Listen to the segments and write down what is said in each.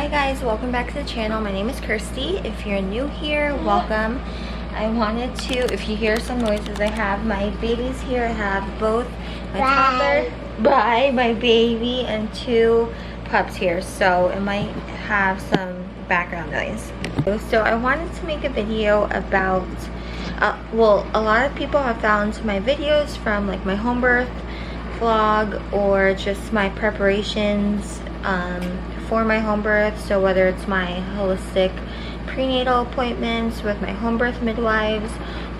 Hi guys, welcome back to the channel. My name is Kirsty. If you're new here, welcome. I wanted to, if you hear some noises, I have my babies here. I have both my toddler, my baby, and two pups here, so it might have some background noise. So I wanted to make a video about, well, a lot of people have found my videos from like my home birth vlog or just my preparations for my home birth. So whether it's my holistic prenatal appointments with my home birth midwives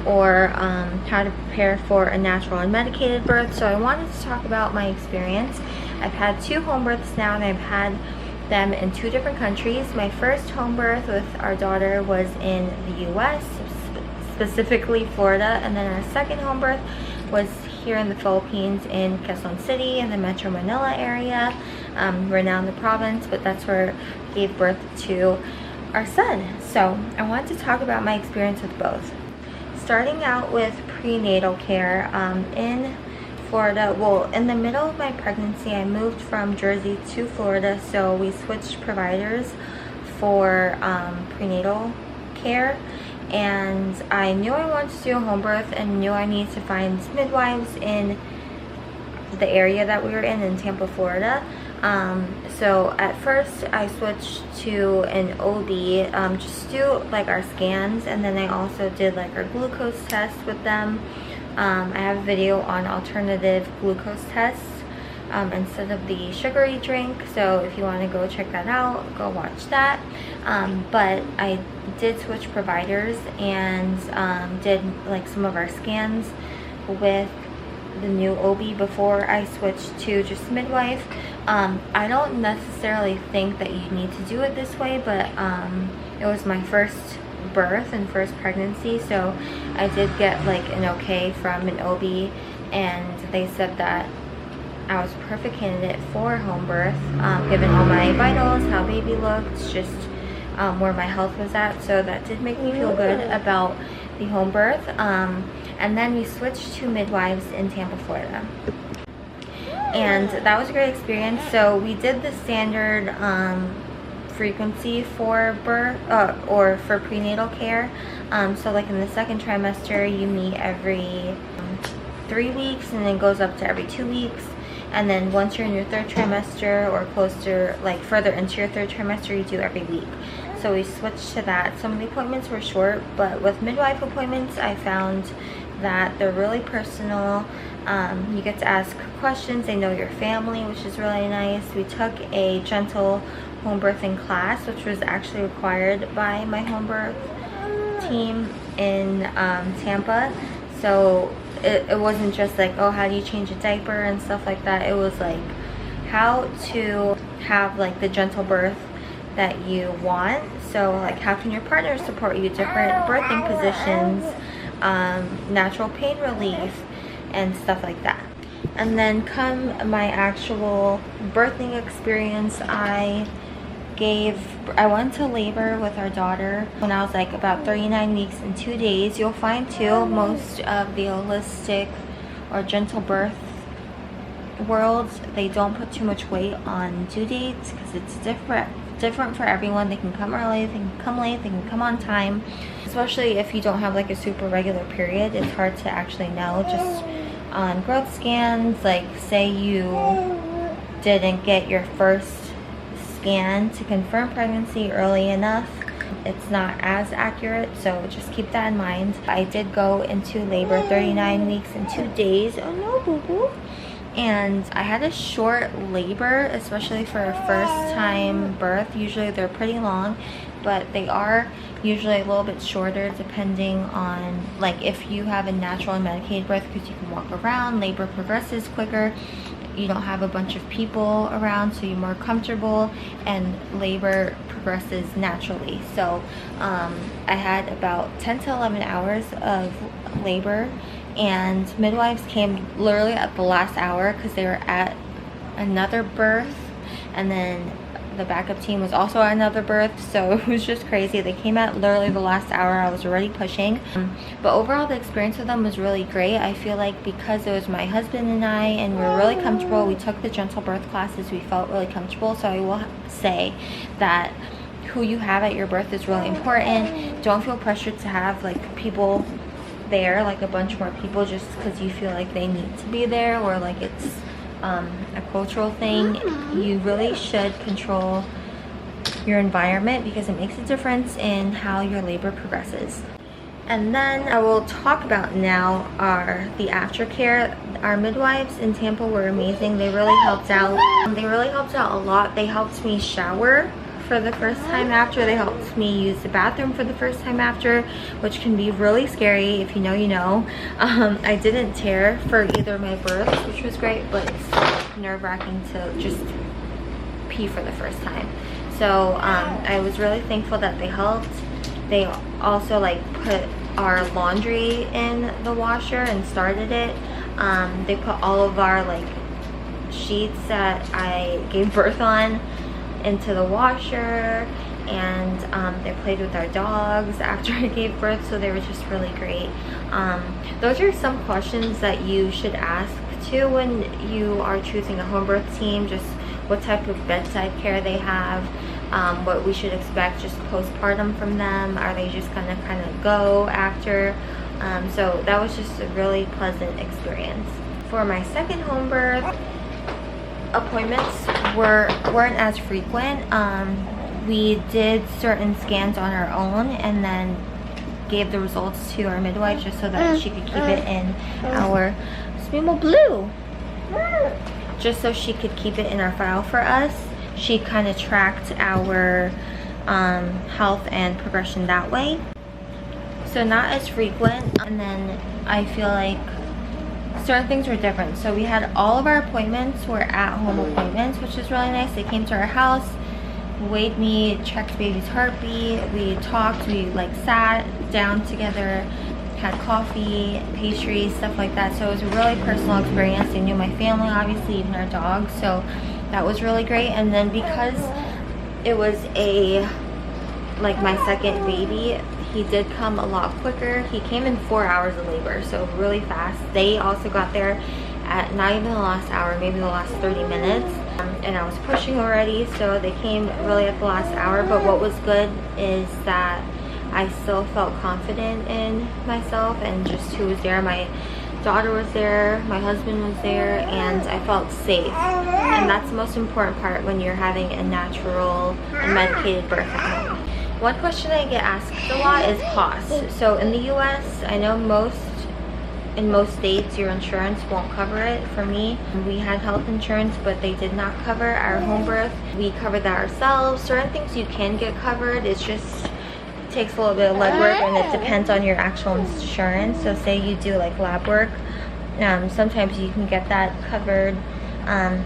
or how to prepare for a natural unmedicated birth. So I wanted to talk about my experience. I've had two home births now, and I've had them in two different countries. My first home birth with our daughter was in the US, specifically Florida, and then our second home birth was here in the Philippines in Quezon City in the Metro Manila area. We're now in the province, but that's where we gave birth to our son. So I wanted to talk about my experience with both. Starting out with prenatal care in Florida, well, in the middle of my pregnancy, I moved from Jersey to Florida, so we switched providers for prenatal care. And I knew I wanted to do a home birth and knew I needed to find midwives in the area that we were in Tampa, Florida. So at first I switched to an OB, just do like our scans, and then I also did like our glucose test with them. I have a video on alternative glucose tests instead of the sugary drink, so if you want to go check that out, go watch that. But I did switch providers and did like some of our scans with the new OB before I switched to just midwife. I don't necessarily think that you need to do it this way, but it was my first birth and first pregnancy, so I did get like an okay from an OB, and they said that I was a perfect candidate for home birth, given all my vitals, how baby looked, just where my health was at. So that did make me feel good about the home birth. And then we switched to midwives in Tampa, Florida, and that was a great experience. So we did the standard frequency for birth or for prenatal care. So like in the second trimester, you meet every 3 weeks, and then goes up to every 2 weeks. And then once you're in your third trimester or closer, like further into your third trimester, you do every week. So we switched to that. Some of the appointments were short, but with midwife appointments, I found that they're really personal. You get to ask questions. They know your family, which is really nice. We took a gentle home birthing class, which was actually required by my home birth team in Tampa. So it wasn't just like, oh, how do you change a diaper and stuff like that. It was like how to have like the gentle birth that you want. So like, how can your partner support you, different birthing positions, natural pain relief, and stuff like that. And then come my actual birthing experience, I went to labor with our daughter when I was like about 39 weeks and 2 days. You'll find too, most of the holistic or gentle birth worlds, they don't put too much weight on due dates because it's different for everyone. They can come early, they can come late, they can come on time. Especially if you don't have like a super regular period, it's hard to actually know just on growth scans. Like say you didn't get your first scan to confirm pregnancy early enough, it's not as accurate, so just keep that in mind. I did go into labor 39 weeks and 2 days. Oh no, boo-boo. And I had a short labor, especially for a first time birth. Usually they're pretty long, but they are usually a little bit shorter depending on like if you have a natural and medicated birth, because you can walk around. Labor progresses quicker, you don't have a bunch of people around, so you're more comfortable, and labor progresses naturally. So I had about 10 to 11 hours of labor, and midwives came literally at the last hour because they were at another birth, and then the backup team was also at another birth, so it was just crazy. They came at literally the last hour. I was already pushing, but overall the experience with them was really great. I feel like because it was my husband and I, and we were really comfortable, we took the gentle birth classes, we felt really comfortable. So I will say that who you have at your birth is really important. Don't feel pressured to have like people there, like a bunch more people, just because you feel like they need to be there, or like it's a cultural thing. You really should control your environment because it makes a difference in how your labor progresses. And then I will talk about now the aftercare. Our midwives in Tampa were amazing. They really helped out. They really helped out a lot. They helped me shower for the first time after. They helped me use the bathroom for the first time after, which can be really scary. If you know, you know. I didn't tear for either of my births, which was great, but it's nerve-wracking to just pee for the first time. So I was really thankful that they helped. They also like put our laundry in the washer and started it. They put all of our like sheets that I gave birth on into the washer, and they played with our dogs after I gave birth, so they were just really great. Those are some questions that you should ask too when you are choosing a home birth team. Just what type of bedside care they have, what we should expect just postpartum from them. Are they just gonna kind of go after? So that was just a really pleasant experience. For my second home birth, appointments weren't as frequent. We did certain scans on our own and then gave the results to our midwife just so that she could keep it in our blue. Just so she could keep it in our file for us. She kind of tracked our health and progression that way. So not as frequent. And then I feel like certain things were different. So we had all of our appointments were at home appointments, which is really nice. They came to our house, weighed me, checked baby's heartbeat, we talked, we like sat down together, had coffee, pastries, stuff like that. So it was a really personal experience. They knew my family, obviously, even our dogs, so that was really great. And then because it was like my second baby, he did come a lot quicker. He came in 4 hours of labor, so really fast. They also got there at not even the last hour, maybe the last 30 minutes. And I was pushing already, so they came really at the last hour. But what was good is that I still felt confident in myself and just who was there. My daughter was there, my husband was there, and I felt safe. And that's the most important part when you're having a natural and medicated birth at home. One question I get asked a lot is cost. So in the US, I know in most states your insurance won't cover it. For me, we had health insurance, but they did not cover our home birth. We covered that ourselves. Certain things you can get covered. It's just takes a little bit of legwork, and it depends on your actual insurance. So say you do like lab work, sometimes you can get that covered,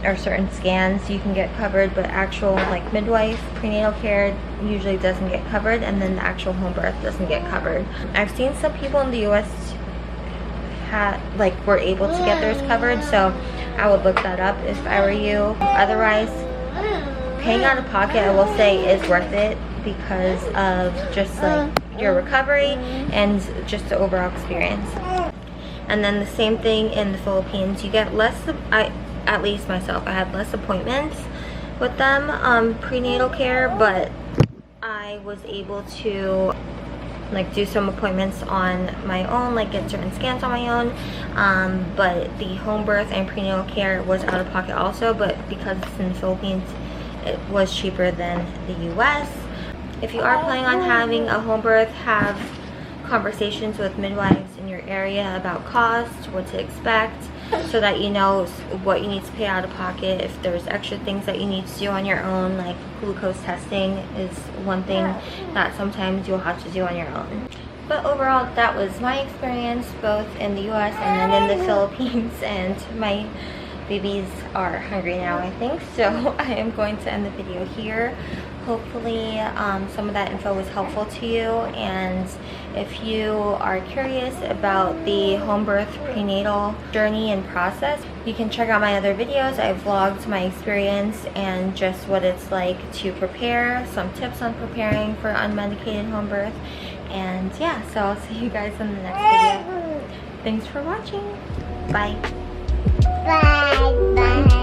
or certain scans you can get covered, but actual like midwife, prenatal care usually doesn't get covered, and then the actual home birth doesn't get covered. I've seen some people in the US were able to get theirs covered, so I would look that up if I were you. Otherwise, paying out of pocket, I will say, is worth it because of just like your recovery and just the overall experience. And then the same thing in the Philippines. You get less, at least myself, I had less appointments with them, prenatal care, but I was able to like do some appointments on my own, like get certain scans on my own, but the home birth and prenatal care was out of pocket also, but because it's in the Philippines, it was cheaper than the US. If you are planning on having a home birth, have conversations with midwives in your area about cost, what to expect, so that you know what you need to pay out of pocket. If there's extra things that you need to do on your own, like glucose testing is one thing that sometimes you'll have to do on your own. But overall, that was my experience both in the US and then in the Philippines, and my babies are hungry now, I think. So I am going to end the video here. Hopefully some of that info was helpful to you, and if you are curious about the home birth prenatal journey and process, you can check out my other videos. I vlogged my experience and just what it's like to prepare, some tips on preparing for unmedicated home birth. And yeah, so I'll see you guys in the next video. Thanks for watching. Bye. Bye. Bye.